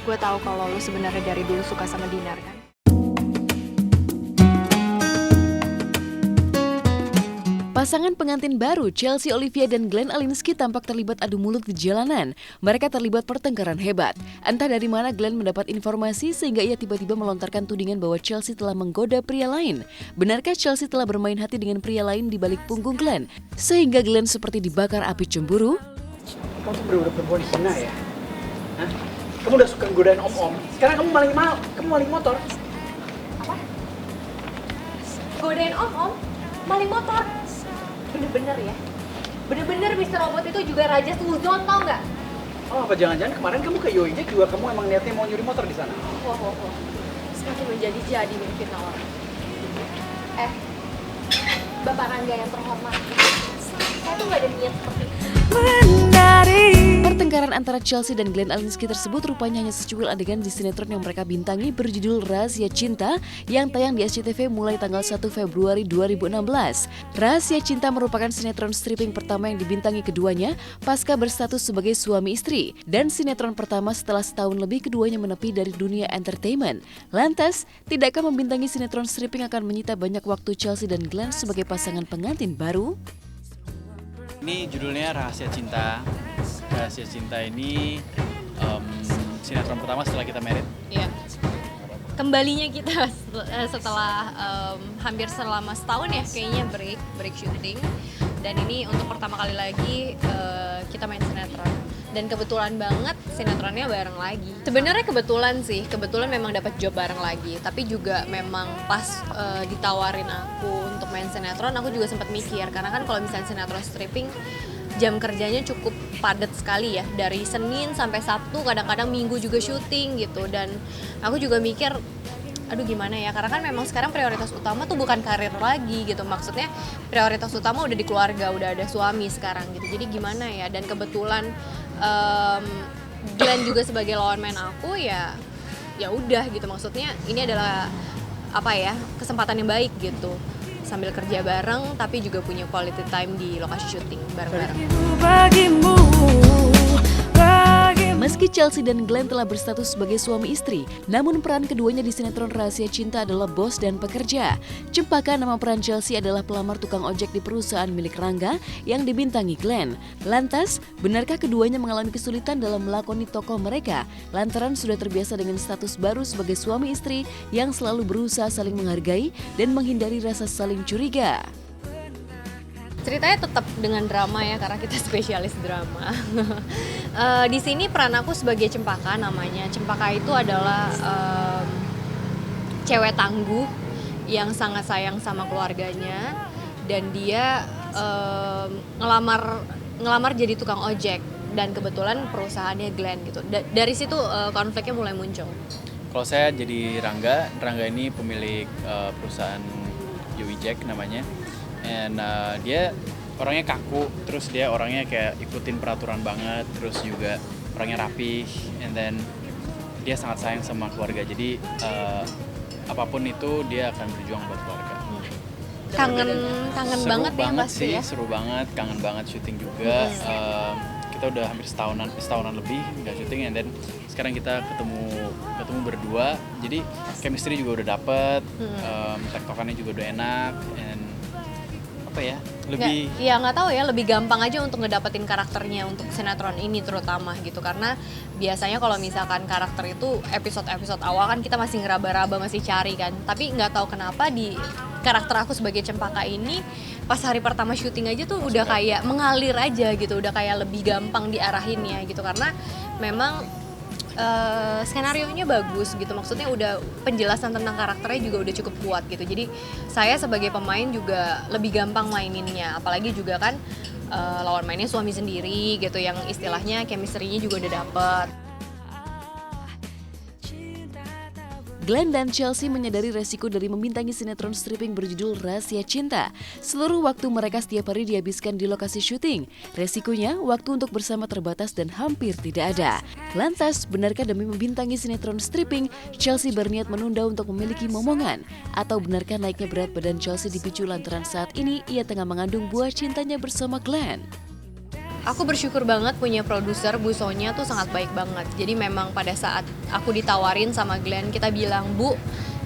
Gue tahu kalau lu sebenarnya dari dulu suka sama Dinar kan. Pasangan pengantin baru Chelsea Olivia dan Glenn Alinsky tampak terlibat adu mulut di jalanan. Mereka terlibat pertengkaran hebat. Entah dari mana Glenn mendapat informasi sehingga ia tiba-tiba melontarkan tudingan bahwa Chelsea telah menggoda pria lain. Benarkah Chelsea telah bermain hati dengan pria lain di balik punggung Glenn? Sehingga Glenn seperti dibakar api cemburu? Kamu tuh bener-bener perempuan hina ya? Hah? Kamu udah suka godain om-om, sekarang kamu maling motor. Apa? Godain om-om? Maling motor? Bener-bener ya? Bener-bener Mr. Robot itu juga raja suzon, tau nggak? Oh, apa jangan-jangan kemarin kamu ke Yoijek juga kamu emang niatnya mau nyuri motor di sana? Wah. Semakin menjadi-jadi nih fitnah orang. Bapak Rangga yang terhormat. Saya tuh nggak ada niat seperti itu. Pertengkaran antara Chelsea dan Glenn Alinsky tersebut rupanya hanya secuil adegan di sinetron yang mereka bintangi berjudul Rahasia Cinta yang tayang di SCTV mulai tanggal 1 Februari 2016. Rahasia Cinta merupakan sinetron stripping pertama yang dibintangi keduanya pasca berstatus sebagai suami istri dan sinetron pertama setelah setahun lebih keduanya menepi dari dunia entertainment. Lantas, tidakkah membintangi sinetron stripping akan menyita banyak waktu Chelsea dan Glenn sebagai pasangan pengantin baru? Ini judulnya Rahasia Cinta. Rahasia Cinta ini sinetron pertama setelah kita married. Iya. Kembalinya kita setelah hampir selama setahun ya kayaknya break syuting. Dan ini untuk pertama kali lagi kita main sinetron. Dan kebetulan banget sinetronnya bareng lagi. Sebenarnya kebetulan memang dapat job bareng lagi. Tapi juga memang pas ditawarin aku untuk main sinetron, aku juga sempat mikir. Karena kan kalau misalnya sinetron stripping, jam kerjanya cukup padat sekali ya. Dari Senin sampai Sabtu, kadang-kadang Minggu juga syuting gitu. Dan aku juga mikir, aduh gimana ya, karena kan memang sekarang prioritas utama tuh bukan karir lagi gitu. Maksudnya prioritas utama udah di keluarga, udah ada suami sekarang gitu. Jadi gimana ya, dan kebetulan Glenn juga sebagai lawan main aku ya udah gitu. Maksudnya ini adalah kesempatan yang baik gitu, sambil kerja bareng tapi juga punya quality time di lokasi syuting bareng-bareng. Meski Chelsea dan Glenn telah berstatus sebagai suami istri, namun peran keduanya di sinetron Rahasia Cinta adalah bos dan pekerja. Cempaka, nama peran Chelsea adalah pelamar tukang ojek di perusahaan milik Rangga yang dibintangi Glenn. Lantas, benarkah keduanya mengalami kesulitan dalam melakoni tokoh mereka lantaran sudah terbiasa dengan status baru sebagai suami istri yang selalu berusaha saling menghargai dan menghindari rasa saling curiga? Ceritanya tetap dengan drama ya, karena kita spesialis drama. Di sini peran aku sebagai Cempaka namanya. Cempaka itu adalah cewek tangguh yang sangat sayang sama keluarganya, dan dia ngelamar jadi tukang ojek, dan kebetulan perusahaannya Glenn gitu. Dari situ konfliknya mulai muncul. Kalau saya jadi Rangga ini pemilik perusahaan Yoijek namanya. And dia orangnya kaku, terus dia orangnya kayak ikutin peraturan banget, terus juga orangnya rapi, and then dia sangat sayang sama keluarga. Jadi apapun itu dia akan berjuang buat keluarga. Kangen banget ya pasti ya. Seru banget, kangen banget syuting juga. Kita udah hampir setahunan lebih nggak syuting, and then sekarang kita ketemu berdua, jadi chemistry juga udah dapet, tektokannya juga udah enak, and nggak tahu ya, lebih gampang aja untuk ngedapetin karakternya untuk sinetron ini terutama gitu. Karena biasanya kalau misalkan karakter itu episode awal kan kita masih ngeraba-raba, masih cari kan, tapi nggak tahu kenapa di karakter aku sebagai Cempaka ini pas hari pertama syuting aja tuh udah kayak mengalir aja gitu, udah kayak lebih gampang diarahinnya gitu, karena memang skenarionya bagus gitu. Maksudnya udah penjelasan tentang karakternya juga udah cukup kuat gitu. Jadi saya sebagai pemain juga lebih gampang maininnya. Apalagi juga kan lawan mainnya suami sendiri gitu, yang istilahnya chemistry-nya juga udah dapet. Glenn dan Chelsea menyadari resiko dari membintangi sinetron stripping berjudul Rahasia Cinta. Seluruh waktu mereka setiap hari dihabiskan di lokasi syuting. Resikonya, waktu untuk bersama terbatas dan hampir tidak ada. Lantas, benarkah demi membintangi sinetron stripping, Chelsea berniat menunda untuk memiliki momongan? Atau benarkah naiknya berat badan Chelsea dipicu lantaran saat ini ia tengah mengandung buah cintanya bersama Glenn? Aku bersyukur banget punya produser, Bu Sonya tuh sangat baik banget. Jadi memang pada saat aku ditawarin sama Glenn, kita bilang, Bu,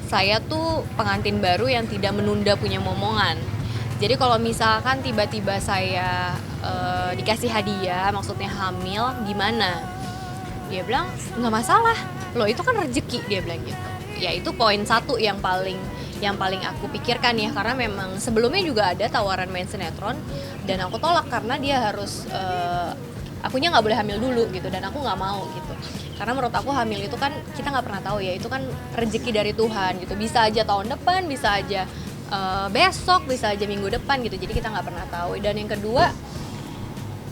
saya tuh pengantin baru yang tidak menunda punya momongan. Jadi kalau misalkan tiba-tiba saya dikasih hadiah, maksudnya hamil, gimana? Dia bilang, nggak masalah, loh itu kan rezeki, dia bilang gitu. Ya itu poin satu yang paling aku pikirkan ya, karena memang sebelumnya juga ada tawaran main sinetron dan aku tolak karena dia harus akunya nggak boleh hamil dulu gitu, dan aku nggak mau gitu, karena menurut aku hamil itu kan kita nggak pernah tahu ya, itu kan rezeki dari Tuhan gitu, bisa aja tahun depan, bisa aja besok, bisa aja minggu depan gitu, jadi kita nggak pernah tahu. Dan yang kedua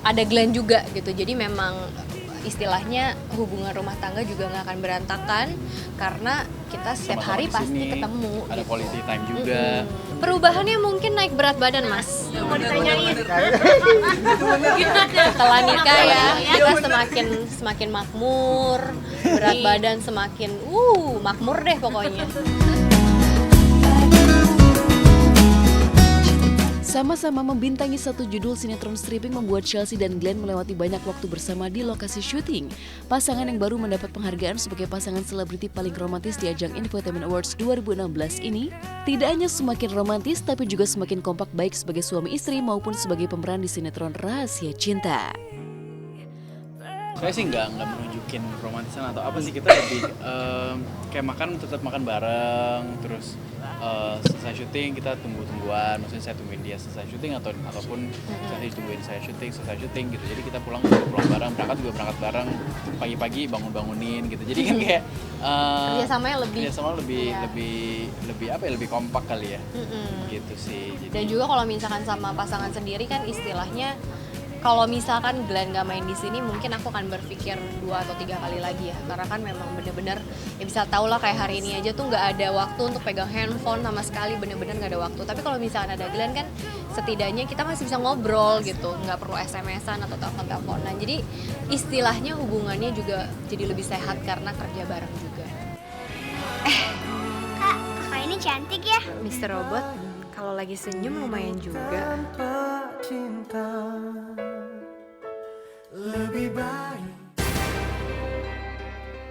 ada Glenn juga gitu, jadi memang istilahnya hubungan rumah tangga juga nggak akan berantakan karena kita setiap hari pasti ketemu. Ada gitu. quality time juga. Perubahannya mungkin naik berat badan, Mas. Mau ditanyain. Setelah nikah ya, kita semakin makmur, berat badan semakin makmur deh pokoknya. Sama-sama membintangi satu judul sinetron stripping membuat Chelsea dan Glenn melewati banyak waktu bersama di lokasi syuting. Pasangan yang baru mendapat penghargaan sebagai pasangan selebriti paling romantis di ajang Infotainment Awards 2016 ini tidak hanya semakin romantis tapi juga semakin kompak baik sebagai suami istri maupun sebagai pemeran di sinetron Rahasia Cinta. Saya sih nggak menunjukin romantisan atau apa sih, kita lebih kayak tetap makan bareng, terus selesai syuting kita tungguan, maksudnya saya tungguin dia selesai syuting ataupun saya tungguin saya selesai syuting gitu. Jadi kita pulang bareng, berangkat bareng, pagi-pagi bangunin gitu. Jadi kan kayak Kerjasamanya lebih kompak kali ya. Gitu sih. Jadi, Dan juga kalau misalkan sama pasangan sendiri kan istilahnya, kalau misalkan Glenn gak main di sini, mungkin aku akan berpikir 2 atau 3 kali lagi ya, karena kan memang bener-bener ya bisa tau lah kayak hari ini aja tuh nggak ada waktu untuk pegang handphone sama sekali, bener-bener nggak ada waktu. Tapi kalau misalkan ada Glenn kan setidaknya kita masih bisa ngobrol gitu, nggak perlu SMS-an atau telepon-teleponan. Jadi istilahnya hubungannya juga jadi lebih sehat karena kerja bareng juga. Kak, kakak ini cantik ya. Mr. Robot kalau lagi senyum lumayan juga.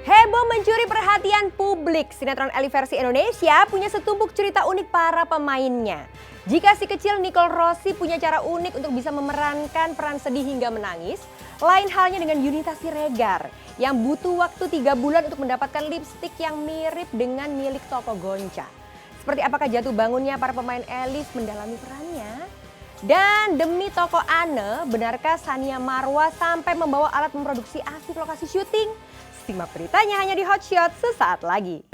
Heboh mencuri perhatian publik, sinetron Ellie versi Indonesia punya setumpuk cerita unik para pemainnya. Jika si kecil Nicole Rossi punya cara unik untuk bisa memerankan peran sedih hingga menangis, lain halnya dengan Yunita Siregar yang butuh waktu 3 bulan untuk mendapatkan lipstik yang mirip dengan milik toko Gonca. Seperti apakah jatuh bangunnya para pemain Ellie mendalami perannya? Dan demi toko Ane, benarkah Sania Marwa sampai membawa alat memproduksi asli lokasi syuting? Simak beritanya hanya di Hot Shot sesaat lagi.